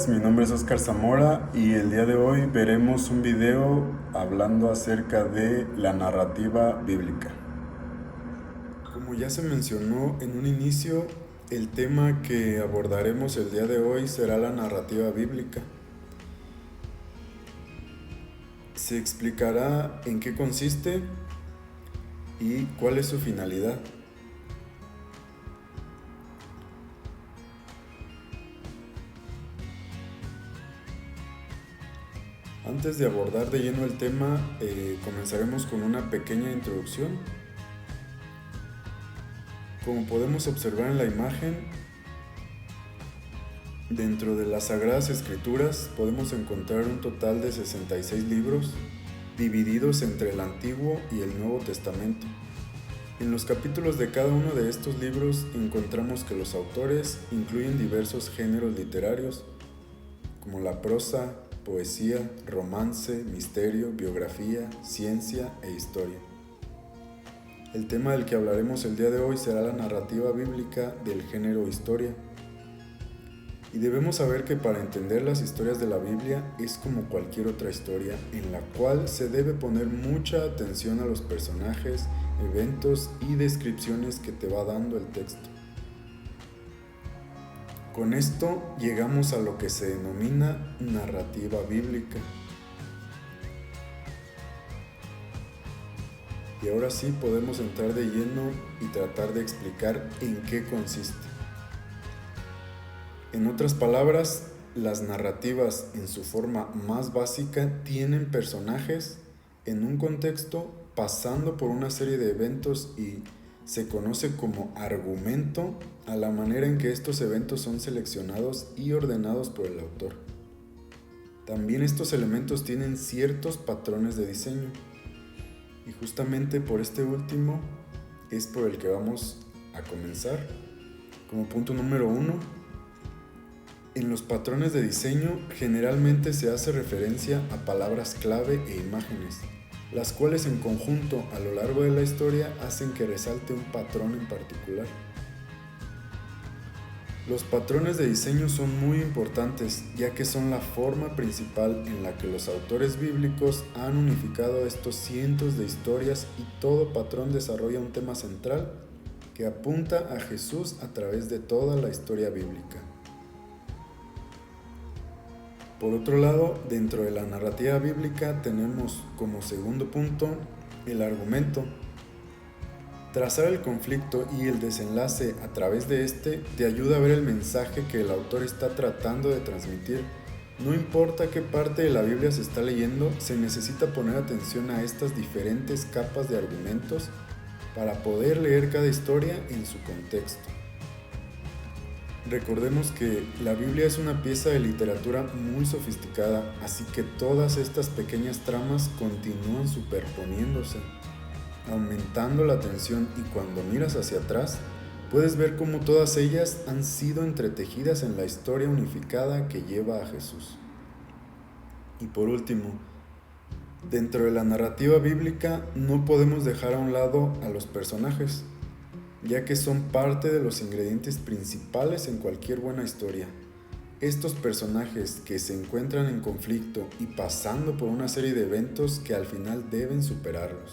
días, mi nombre es Oscar Zamora y el día de hoy veremos un video hablando acerca de la narrativa bíblica. Como ya se mencionó en un inicio, el tema que abordaremos el día de hoy será la narrativa bíblica. Se explicará en qué consiste y cuál es su finalidad. Antes de abordar de lleno el tema, comenzaremos con una pequeña introducción. Como podemos observar en la imagen, dentro de las Sagradas Escrituras podemos encontrar un total de 66 libros divididos entre el Antiguo y el Nuevo Testamento. En los capítulos de cada uno de estos libros encontramos que los autores incluyen diversos géneros literarios como la prosa, poesía, romance, misterio, biografía, ciencia e historia. El tema del que hablaremos el día de hoy será la narrativa bíblica del género historia. Y debemos saber que para entender las historias de la Biblia es como cualquier otra historia en la cual se debe poner mucha atención a los personajes, eventos y descripciones que te va dando el texto. Con esto llegamos a lo que se denomina narrativa bíblica. Y ahora sí podemos entrar de lleno y tratar de explicar en qué consiste. En otras palabras, las narrativas en su forma más básica tienen personajes en un contexto pasando por una serie de eventos y se conoce como argumento a la manera en que estos eventos son seleccionados y ordenados por el autor. También estos elementos tienen ciertos patrones de diseño y justamente por este último es por el que vamos a comenzar. Como punto número 1, en los patrones de diseño generalmente se hace referencia a palabras clave e imágenes, las cuales en conjunto a lo largo de la historia hacen que resalte un patrón en particular. Los patrones de diseño son muy importantes, ya que son la forma principal en la que los autores bíblicos han unificado estos cientos de historias y todo patrón desarrolla un tema central que apunta a Jesús a través de toda la historia bíblica. Por otro lado, dentro de la narrativa bíblica tenemos como segundo punto el argumento. Trazar el conflicto y el desenlace a través de este te ayuda a ver el mensaje que el autor está tratando de transmitir. No importa qué parte de la Biblia se está leyendo, se necesita poner atención a estas diferentes capas de argumentos para poder leer cada historia en su contexto. Recordemos que la Biblia es una pieza de literatura muy sofisticada, así que todas estas pequeñas tramas continúan superponiéndose, aumentando la tensión, y cuando miras hacia atrás, puedes ver cómo todas ellas han sido entretejidas en la historia unificada que lleva a Jesús. Y por último, dentro de la narrativa bíblica no podemos dejar a un lado a los personajes, ya que son parte de los ingredientes principales en cualquier buena historia. Estos personajes que se encuentran en conflicto y pasando por una serie de eventos que al final deben superarlos.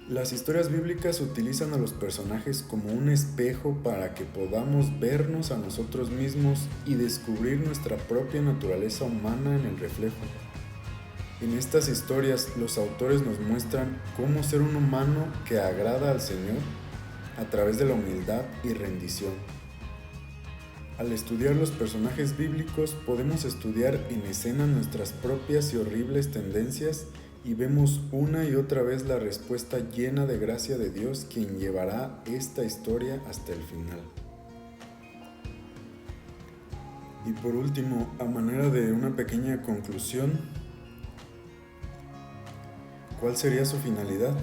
Las historias bíblicas utilizan a los personajes como un espejo para que podamos vernos a nosotros mismos y descubrir nuestra propia naturaleza humana en el reflejo. En estas historias, los autores nos muestran cómo ser un humano que agrada al Señor a través de la humildad y rendición. Al estudiar los personajes bíblicos, podemos estudiar en escena nuestras propias y horribles tendencias y vemos una y otra vez la respuesta llena de gracia de Dios, quien llevará esta historia hasta el final. Y por último, a manera de una pequeña conclusión, ¿cuál sería su finalidad?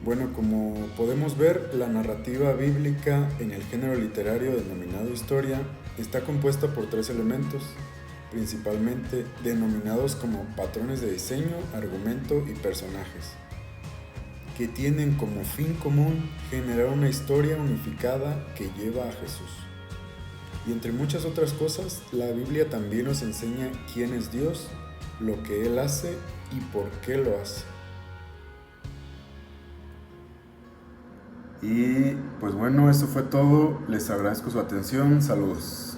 Bueno, como podemos ver, la narrativa bíblica en el género literario denominado historia está compuesta por 3 elementos, principalmente denominados como patrones de diseño, argumento y personajes, que tienen como fin común generar una historia unificada que lleva a Jesús. Y entre muchas otras cosas, la Biblia también nos enseña quién es Dios, lo que Él hace y por qué lo hace. Y pues bueno, eso fue todo. Les agradezco su atención. Saludos.